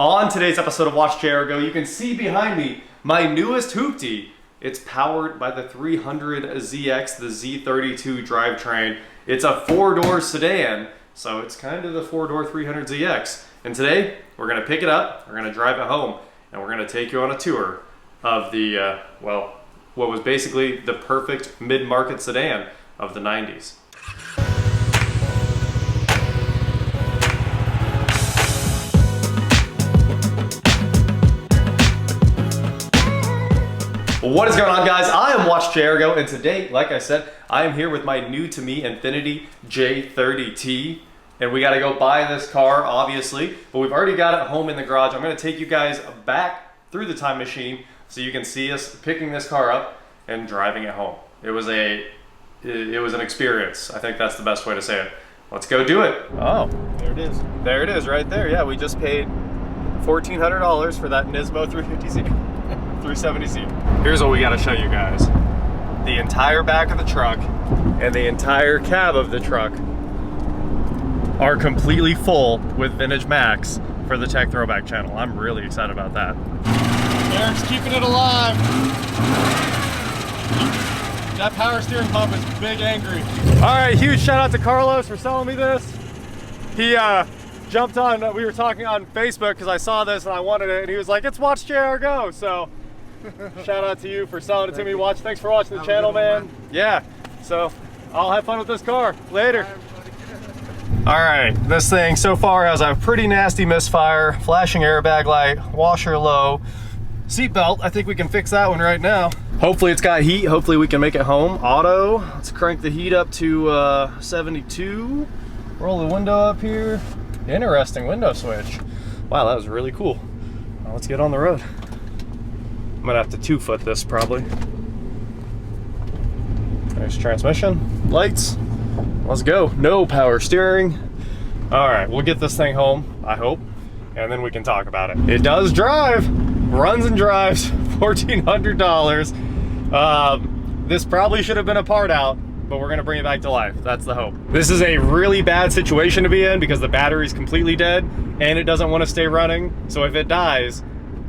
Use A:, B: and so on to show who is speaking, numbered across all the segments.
A: On today's episode of WatchJRGo, you can see behind me my newest hoopty. It's powered by the 300ZX, the Z30t drivetrain. It's a four-door sedan, so it's kind of the four-door 300ZX. And today, we're gonna pick it up, we're gonna drive it home, and we're gonna take you on a tour of the, well, what was basically the perfect mid-market sedan of the 90s. What is going on, guys? I am WatchJRGo, and today, like I said, I am here with my new to me Infiniti J30t, and we got to go buy this car, obviously, but we've already got it home in the garage. I'm going to take you guys back through the time machine so you can see us picking this car up and driving it home. It was an experience. I think that's the best way to say it. Let's go do it. Oh, there it is. There it is, right there. Yeah, we just paid $1,400 for that Nismo 350Z. 370Z. Here's what we got to show you guys. The entire back of the truck and the entire cab of the truck are completely full with Vintage Max for the Tech Throwback channel. I'm really excited about that.
B: Eric's keeping it alive. That power steering pump is big angry.
A: All right, huge shout out to Carlos for selling me this. He jumped on, we were talking on Facebook because I saw this and I wanted it, and he was like, it's WatchJRGo, so shout out to you for selling it to me. Thanks for watching the channel, man. Yeah, so I'll have fun with this car later. All right, this thing so far has a pretty nasty misfire, flashing airbag light, washer low, seat belt. I think we can fix that one right now. Hopefully it's got heat. Hopefully we can make it home. Auto, let's crank the heat up to 72. Roll the window up here. Interesting window switch. Wow, that was really cool. Now let's get on the road. I'm gonna have to 2-foot this probably. Nice transmission, lights. Let's go. No power steering. All right, we'll get this thing home, I hope, and then we can talk about it. It does drive, runs and drives, $1,400. This probably should have been a part out, but we're gonna bring it back to life. That's the hope. This is a really bad situation to be in because the battery's completely dead and it doesn't want to stay running. So if it dies,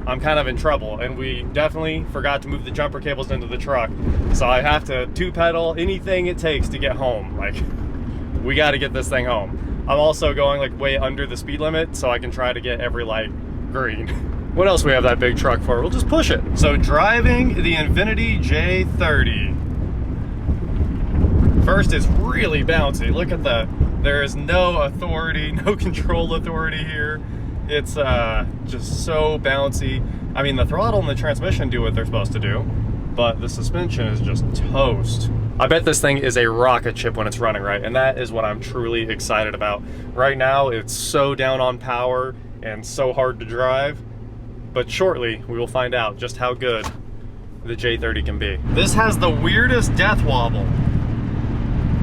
A: I'm kind of in trouble, and we definitely forgot to move the jumper cables into the truck. So I have to 2-pedal anything it takes to get home. Like, we got to get this thing home. I'm also going like way under the speed limit so I can try to get every light green. What else we have that big truck for? We'll just push it. So driving the Infiniti J30. First, it's really bouncy. Look at that. There is no authority, no control authority here. It's just so bouncy. I mean, the throttle and the transmission do what they're supposed to do, but the suspension is just toast. I bet this thing is a rocket ship when it's running, right? And that is what I'm truly excited about. Right now, it's so down on power and so hard to drive, but shortly we will find out just how good the J30 can be. This has the weirdest death wobble.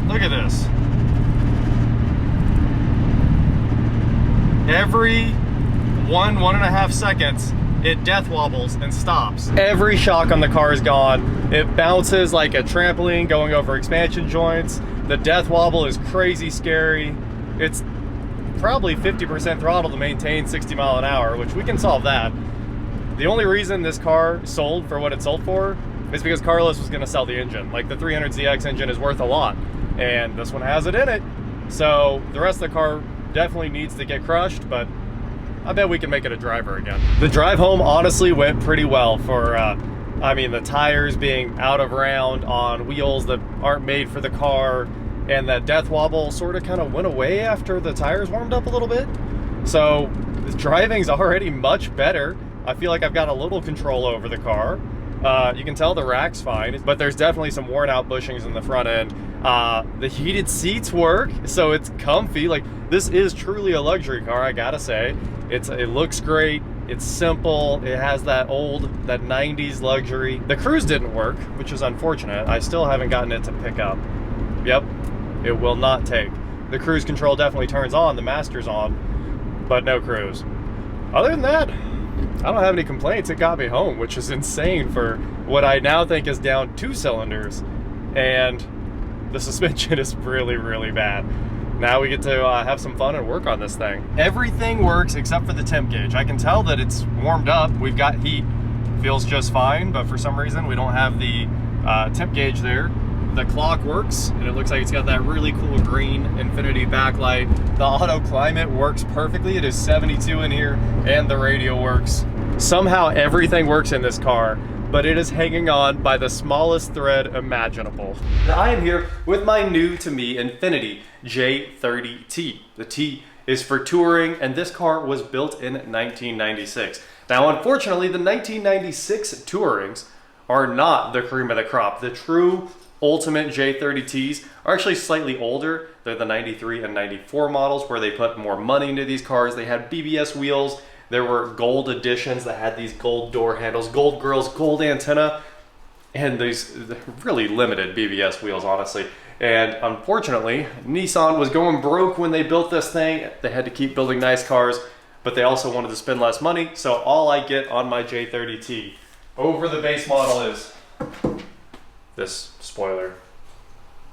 A: Look at this. Every 1.5 seconds, it death wobbles and stops. Every shock on the car is gone. It bounces like a trampoline going over expansion joints. The death wobble is crazy scary. It's probably 50% throttle to maintain 60 mile an hour, which we can solve that. The only reason this car sold for what it sold for is because Carlos was gonna sell the engine. Like, the 300ZX engine is worth a lot, and this one has it in it. So the rest of the car definitely needs to get crushed, but I bet we can make it a driver again. The drive home honestly went pretty well for, I mean, the tires being out of round on wheels that aren't made for the car, and that death wobble sort of kind of went away after the tires warmed up a little bit. So the driving's already much better. I feel like I've got a little control over the car. You can tell the rack's fine, but there's definitely some worn out bushings in the front end. The heated seats work, so it's comfy. Like, this is truly a luxury car, I gotta say. It looks great, it's simple, it has that 90s luxury. The cruise didn't work, which is unfortunate. I still haven't gotten it to pick up. Yep, it will not take. The cruise control definitely turns on, the master's on, but no cruise. Other than that, I don't have any complaints. It got me home, which is insane for what I now think is down 2 cylinders. And the suspension is really, really bad. Now we get to have some fun and work on this thing. Everything works except for the temp gauge. I can tell that it's warmed up. We've got heat. Feels just fine, but for some reason we don't have the temp gauge there. The clock works, and it looks like it's got that really cool green Infiniti backlight. The auto climate works perfectly. It is 72 in here, and the radio works. Somehow everything works in this car, but it is hanging on by the smallest thread imaginable. Now, I am here with my new to me Infiniti J30t. The T is for touring, and this car was built in 1996. Now, unfortunately, the 1996 Tourings are not the cream of the crop. The true ultimate J30Ts are actually slightly older. They're the 93 and 94 models where they put more money into these cars. They had BBS wheels. There were gold editions that had these gold door handles, gold grills, gold antenna, and these really limited BBS wheels, honestly. And unfortunately, Nissan was going broke when they built this thing. They had to keep building nice cars, but they also wanted to spend less money. So all I get on my J30T over the base model is this spoiler.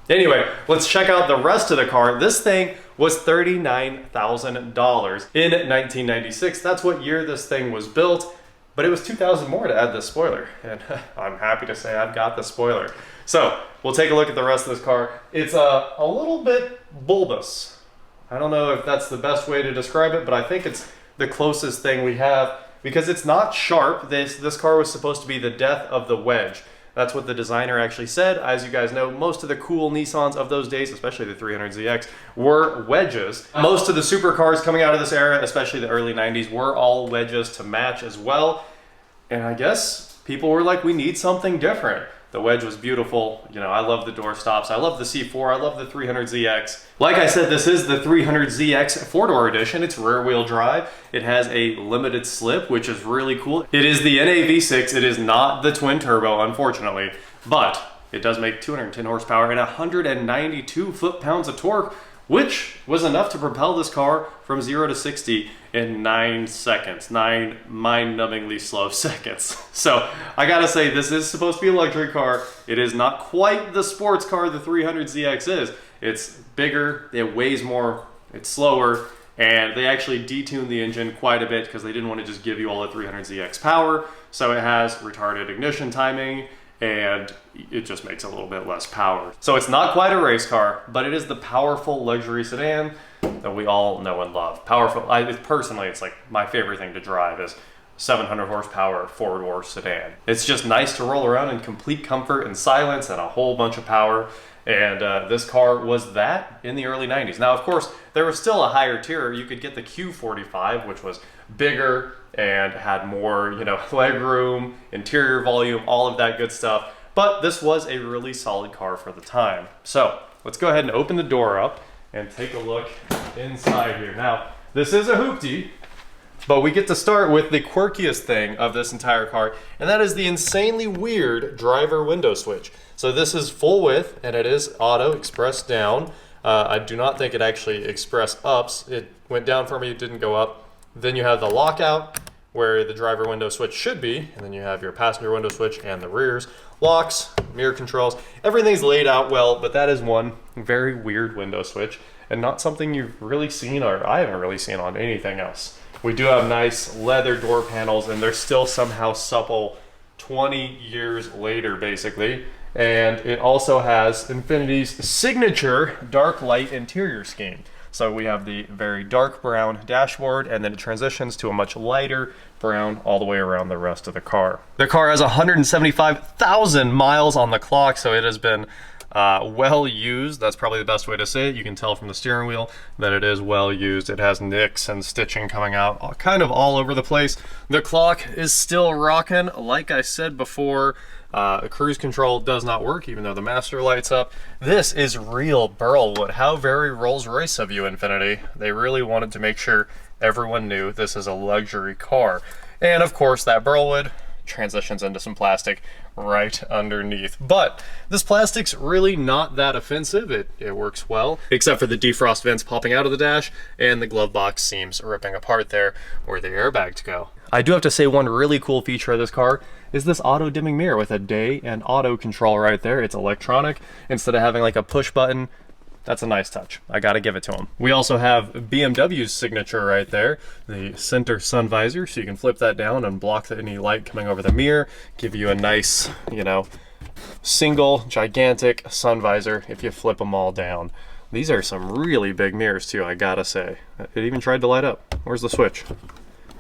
A: Anyway, let's check out the rest of the car. This thing was $39,000 in 1996. That's what year this thing was built, but it was $2,000 more to add this spoiler. And I'm happy to say I've got the spoiler. So we'll take a look at the rest of this car. It's a little bit bulbous. I don't know if that's the best way to describe it, but I think it's the closest thing we have because it's not sharp. This car was supposed to be the death of the wedge. That's what the designer actually said. As you guys know, most of the cool Nissans of those days, especially the 300ZX, were wedges. Most of the supercars coming out of this era, especially the early 90s, were all wedges to match as well. And I guess people were like, we need something different. The wedge was beautiful. You know, I love the door stops. I love the C4. I love the 300ZX. Like I said, this is the 300ZX four-door edition. It's rear-wheel drive. It has a limited slip, which is really cool. It is the NAV6. It is not the twin turbo, unfortunately, but it does make 210 horsepower and 192 foot-pounds of torque, which was enough to propel this car from 0 to 60 in 9 seconds, 9 mind-numbingly slow seconds. So I gotta say, this is supposed to be a luxury car. It is not quite the sports car the 300ZX is. It's bigger, it weighs more, it's slower, and they actually detuned the engine quite a bit because they didn't want to just give you all the 300ZX power. So it has retarded ignition timing, and it just makes a little bit less power. So it's not quite a race car, but it is the powerful luxury sedan that we all know and love. Powerful, personally, it's like my favorite thing to drive is 700 horsepower four-door sedan. It's just nice to roll around in complete comfort and silence and a whole bunch of power. And this car was that in the early 90s. Now, of course, there was still a higher tier. You could get the Q45, which was bigger and had more, you know, leg room, interior volume, all of that good stuff. But this was a really solid car for the time. So let's go ahead and open the door up and take a look inside here. Now, this is a hoopty, but we get to start with the quirkiest thing of this entire car, and that is the insanely weird driver window switch. So this is full width, and it is auto express down. I do not think it actually express ups. It went down for me, it didn't go up. Then you have the lockout, where the driver window switch should be, and then you have your passenger window switch and the rears. Locks, mirror controls, everything's laid out well, but that is one very weird window switch, and not something you've really seen, or I haven't really seen on anything else. We do have nice leather door panels, and they're still somehow supple 20 years later, basically. And it also has Infiniti's signature dark light interior scheme. So we have the very dark brown dashboard, and then it transitions to a much lighter brown all the way around the rest of the car. The car has 175,000 miles on the clock, so it has been well used. That's probably the best way to say it. You can tell from the steering wheel that it is well used. It has nicks and stitching coming out kind of all over the place. The clock is still rocking. Like I said before, cruise control does not work, even though the master lights up. This is real burlwood. How very Rolls-Royce of you, Infiniti. They really wanted to make sure everyone knew this is a luxury car. And of course, that burlwood transitions into some plastic right underneath. But this plastic's really not that offensive. It works well, except for the defrost vents popping out of the dash and the glove box seams ripping apart there where the airbags go. I do have to say, one really cool feature of this car is this auto dimming mirror with a day and auto control right there. It's electronic. Instead of having like a push button, That's a nice touch. I gotta give it to them. We also have BMW's signature right there, the center sun visor, so you can flip that down and block any light coming over the mirror, give you a nice, you know, single gigantic sun visor if you flip them all down. These are some really big mirrors too, I gotta say. It even tried to light up. Where's the switch?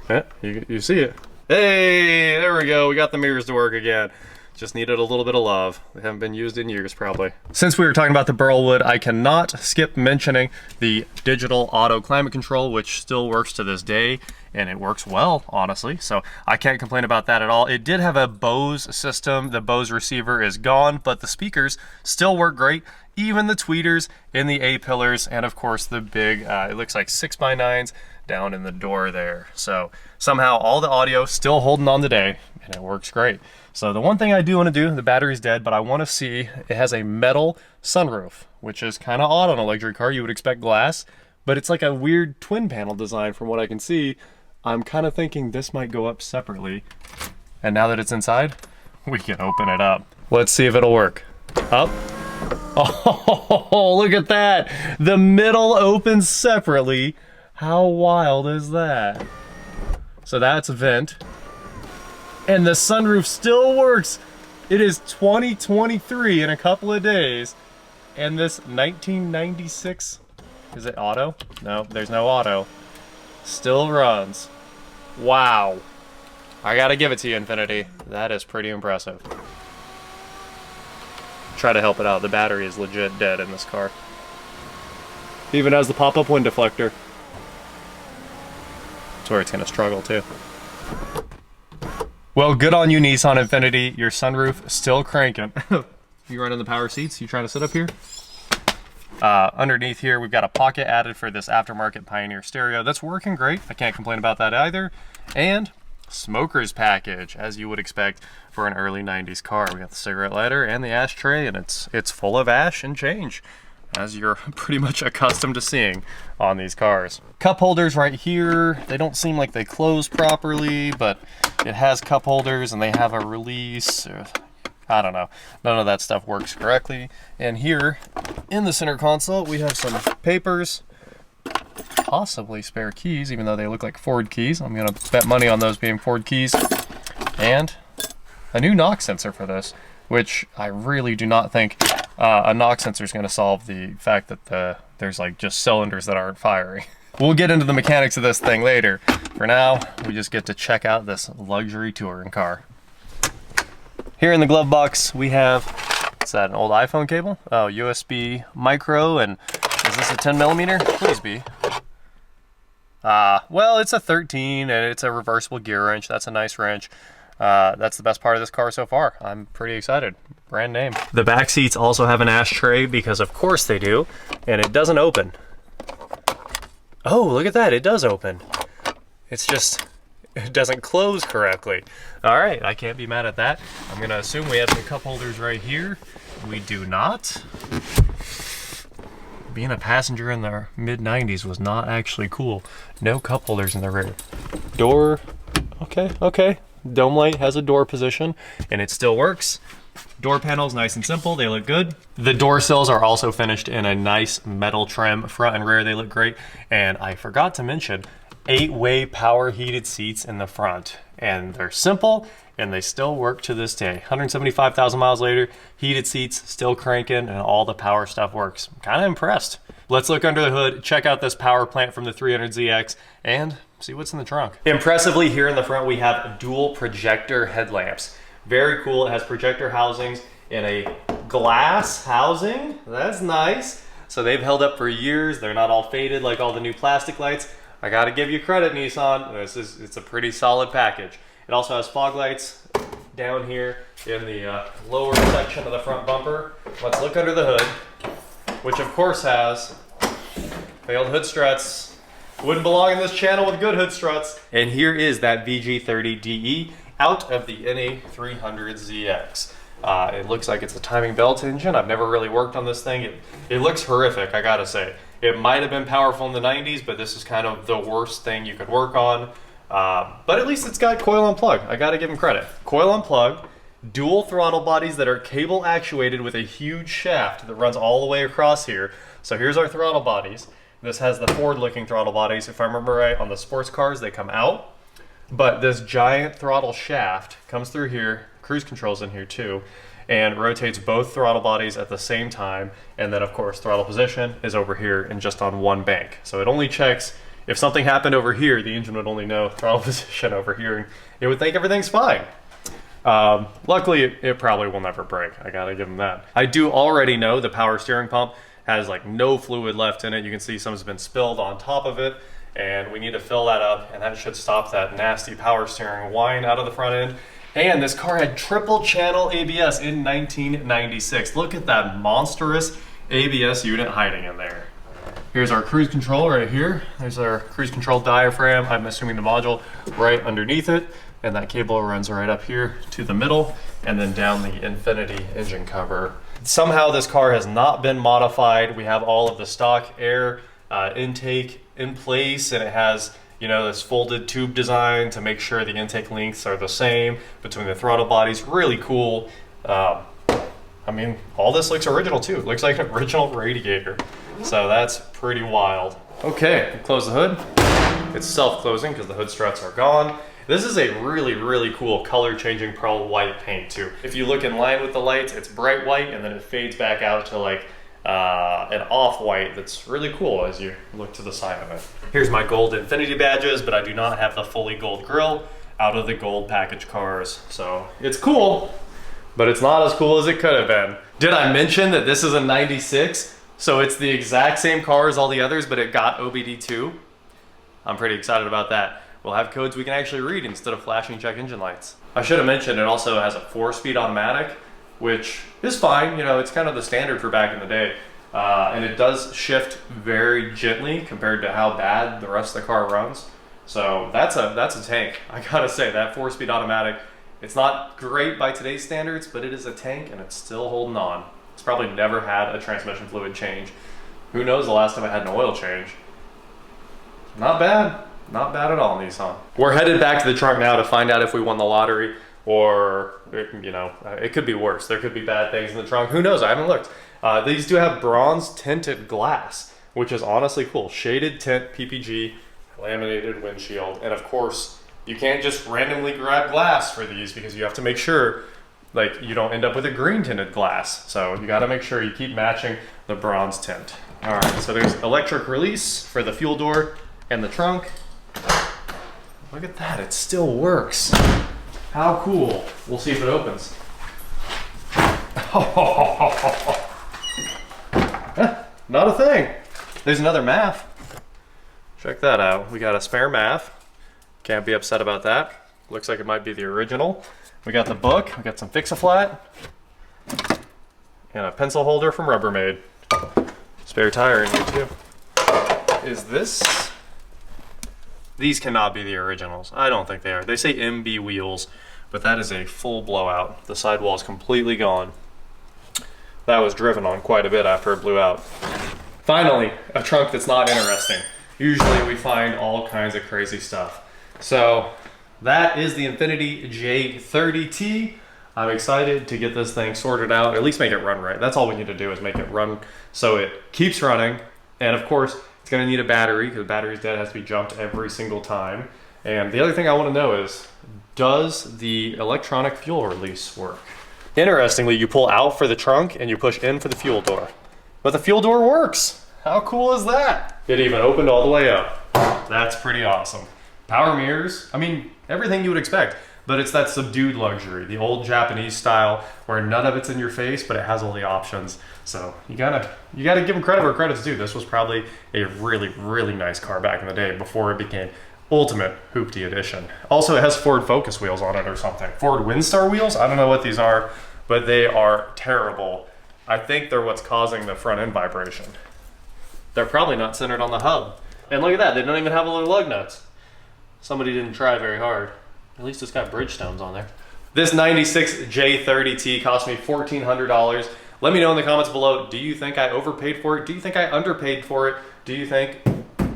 A: Yeah, you see it. Hey, there we go. We got the mirrors to work again. Just needed a little bit of love. They haven't been used in years, probably. Since we were talking about the Burlwood, I cannot skip mentioning the digital auto climate control, which still works to this day, and it works well, honestly. So I can't complain about that at all. It did have a Bose system. The Bose receiver is gone, but the speakers still work great. Even the tweeters in the A-pillars, and of course the big, it looks like 6x9s down in the door there. So somehow all the audio still holding on today, and it works great. So the one thing I do want to do, the battery's dead, but I want to see, it has a metal sunroof, which is kind of odd on a luxury car. You would expect glass, but it's like a weird twin panel design from what I can see. I'm kind of thinking this might go up separately. And now that it's inside, we can open it up. Let's see if it'll work. Up. Oh, look at that. The middle opens separately. How wild is that? So that's a vent. And the sunroof still works. It is 2023 in a couple of days. And this 1996, is it auto? No, there's no auto. Still runs. Wow. I gotta give it to you, Infiniti. That is pretty impressive. Try to help it out. The battery is legit dead in this car. Even has the pop-up wind deflector. That's where it's gonna struggle too. Well, good on you, Nissan Infiniti. Your sunroof still cranking. You running the power seats? You trying to sit up here? Underneath here, we've got a pocket added for this aftermarket Pioneer stereo. That's working great. I can't complain about that either. And smoker's package, as you would expect for an early 90s car. We got the cigarette lighter and the ashtray, and it's full of ash and change, as you're pretty much accustomed to seeing on these cars. Cup holders right here. They don't seem like they close properly, but it has cup holders and they have a release. I don't know. None of that stuff works correctly. And here in the center console, we have some papers, possibly spare keys, even though they look like Ford keys. I'm gonna bet money on those being Ford keys. And a new knock sensor for this, which I really do not think a knock sensor is going to solve the fact that there's like just cylinders that aren't firing. We'll get into the mechanics of this thing later. For now, we just get to check out this luxury touring car. Here in the glove box, we have, is that an old iPhone cable? Oh, USB micro, and is this a 10mm? Please be. Well, it's a 13, and it's a reversible gear wrench. That's a nice wrench. That's the best part of this car so far. I'm pretty excited. Brand name. The back seats also have an ashtray, because of course they do, and it doesn't open. Oh, look at that, it does open. It's just, it doesn't close correctly. All right, I can't be mad at that. I'm gonna assume we have some cup holders right here. We do not. Being a passenger in the mid-90s was not actually cool. No cup holders in the rear. Door, okay. Dome light has a door position, and it still works. Door panels, nice and simple, they look good. The door sills are also finished in a nice metal trim. Front and rear, they look great. And I forgot to mention, 8-way power heated seats in the front. And they're simple, and they still work to this day. 175,000 miles later, heated seats, still cranking, and all the power stuff works. I'm kind of impressed. Let's look under the hood, check out this power plant from the 300ZX, and see what's in the trunk. Impressively, here in the front, we have dual projector headlamps. Very cool. It has projector housings in a glass housing. That's nice. So they've held up for years. They're not all faded like all the new plastic lights. I gotta give you credit, Nissan. It's a pretty solid package. It also has fog lights down here in the lower section of the front bumper. Let's look under the hood, which of course has failed hood struts. Wouldn't belong in this channel with good hood struts. And here is that VG30DE out of the NA300ZX. It looks like it's a timing belt engine. I've never really worked on this thing. It looks horrific, I gotta say. It might have been powerful in the 90s, but this is kind of the worst thing you could work on. But at least it's got coil and plug. I gotta give them credit. Coil and plug, dual throttle bodies that are cable actuated with a huge shaft that runs all the way across here. So here's our throttle bodies. This has the forward-looking throttle bodies. If I remember right, on the sports cars, they come out. But this giant throttle shaft comes through here, cruise control's in here too, and rotates both throttle bodies at the same time. And then of course, throttle position is over here and just on one bank. So it only checks if something happened over here, the engine would only know throttle position over here, and it would think everything's fine. Luckily, it probably will never break. I gotta give them that. I do already know the power steering pump has like no fluid left in it. You can see some's been spilled on top of it, and we need to fill that up, and that should stop that nasty power steering whine out of the front end. And this car had triple channel ABS in 1996. Look at that monstrous ABS unit hiding in there. Here's our cruise control right here. There's our cruise control diaphragm. I'm assuming the module right underneath it. And that cable runs right up here to the middle and then down the Infiniti engine cover. Somehow this car has not been modified. We have all of the stock air intake in place, and it has, you know, this folded tube design to make sure the intake lengths are the same between the throttle bodies. Really cool. I mean, all this looks original too. It looks like an original radiator. So that's pretty wild. Okay, close the hood. It's self-closing because the hood struts are gone. This is a really, really cool color changing pearl white paint too. If you look in line with the lights, it's bright white and then it fades back out to like an off-white that's really cool as you look to the side of it. Here's my gold Infiniti badges, but I do not have the fully gold grille out of the gold package cars. So it's cool, but it's not as cool as it could have been. Did I mention that this is a 96? So it's the exact same car as all the others, but it got OBD2. I'm pretty excited about that. We'll have codes we can actually read instead of flashing check engine lights. I should have mentioned it also has a 4-speed automatic, which is fine. You know, it's kind of the standard for back in the day. And it does shift very gently compared to how bad the rest of the car runs. So that's a tank. I gotta say, that 4-speed automatic, it's not great by today's standards, but it is a tank and it's still holding on. It's probably never had a transmission fluid change. Who knows the last time I had an oil change. Not bad. Not bad at all, Nissan. We're headed back to the trunk now to find out if we won the lottery, or, you know, it could be worse. There could be bad things in the trunk. Who knows? I haven't looked. These do have bronze tinted glass, which is honestly cool. Shaded tint, PPG, laminated windshield. And of course, you can't just randomly grab glass for these because you have to make sure like you don't end up with a green tinted glass. So you got to make sure you keep matching the bronze tint. All right, so there's electric release for the fuel door and the trunk. Look at that, it still works. How cool. We'll see if it opens. Not a thing. There's another MAF. Check that out. We got a spare MAF. Can't be upset about that. Looks like it might be the original. We got the book, we got some Fix-A-Flat, and a pencil holder from Rubbermaid. Spare tire in here too. Is this? These cannot be the originals. I don't think they are. They say MB wheels, but that is a full blowout. The sidewall is completely gone. That was driven on quite a bit after it blew out. Finally, a trunk that's not interesting. Usually we find all kinds of crazy stuff. So that is the Infiniti J30t. I'm excited to get this thing sorted out, at least make it run right. That's all we need to do is make it run so it keeps running. And of course, it's gonna need a battery because the battery's dead, it has to be jumped every single time. And the other thing I wanna know is, does the electronic fuel release work? Interestingly, you pull out for the trunk and you push in for the fuel door. But the fuel door works. How cool is that? It even opened all the way up. That's pretty awesome. Power mirrors, I mean, everything you would expect, but it's that subdued luxury, the old Japanese style where none of it's in your face, but it has all the options. So you gotta give them credit where credit's due. This was probably a really, really nice car back in the day before it became ultimate hoopty edition. Also, it has Ford Focus wheels on it or something. Ford Windstar wheels? I don't know what these are, but they are terrible. I think they're what's causing the front end vibration. They're probably not centered on the hub. And look at that, they don't even have little lug nuts. Somebody didn't try very hard. At least it's got Bridgestones on there. This 96 J30t cost me $1,400. Let me know in the comments below, do you think I overpaid for it? Do you think I underpaid for it? Do you think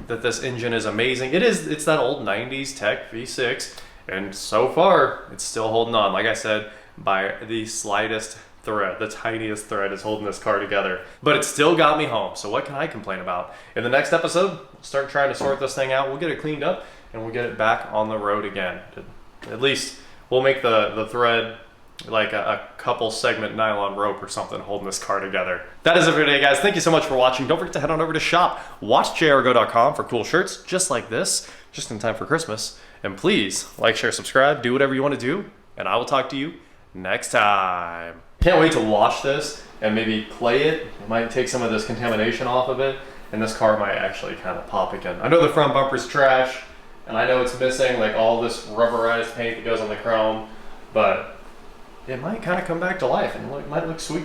A: that this engine is amazing? It is, it's that old 90s tech V6, and so far, it's still holding on. Like I said, by the slightest thread. The tiniest thread is holding this car together. But it still got me home, so what can I complain about? In the next episode, we'll start trying to sort this thing out. We'll get it cleaned up, and we'll get it back on the road again. At least we'll make the thread like a couple segment nylon rope or something holding this car together. That is it for today, guys. Thank you so much for watching. Don't forget to head on over to shop WatchJRGo.com for cool shirts just like this, just in time for Christmas. And please like, share, subscribe, do whatever you want to do, and I will talk to you next time. Can't wait to wash this and maybe clay it. It might take some of this contamination off of it, and this car might actually kind of pop again. I know the front bumper's trash, and I know it's missing like all this rubberized paint that goes on the chrome, but it might kind of come back to life and it might look sweet.